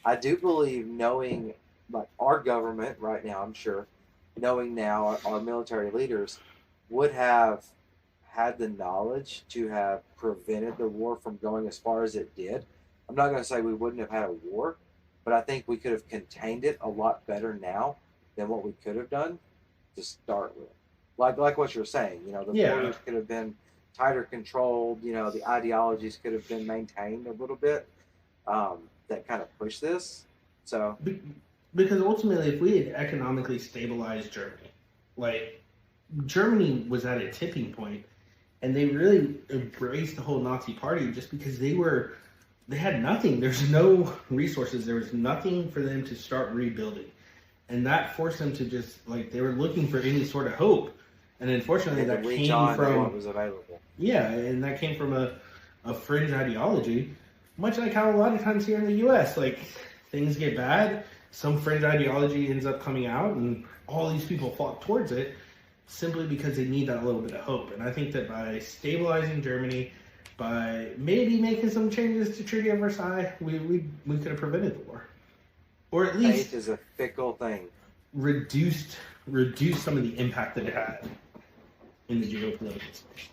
I do believe knowing, like our government right now, I'm sure, knowing now our military leaders would have had the knowledge to have prevented the war from going as far as it did. I'm not going to say we wouldn't have had a war, but I think we could have contained it a lot better now than what we could have done to start with. Like what you're saying, the Yeah, borders could have been tighter controlled. The ideologies could have been maintained a little bit. That kind of push this. So be- because ultimately, if we had economically stabilized Germany, like Germany was at a tipping point, and they really embraced the whole Nazi Party just because they had nothing. There's no resources. There was nothing for them to start rebuilding, and that forced them to just like they were looking for any sort of hope. And they unfortunately, had to that reach came on to what from was available. yeah, and that came from a fringe ideology, much like how a lot of times here in the U.S. like things get bad, some fringe ideology ends up coming out, and all these people flock towards it simply because they need that little bit of hope. And I think that by stabilizing Germany, by maybe making some changes to Treaty of Versailles, we could have prevented the war, or at least Faith is a fickle thing. reduced some of the impact that it had in the geopolitical space.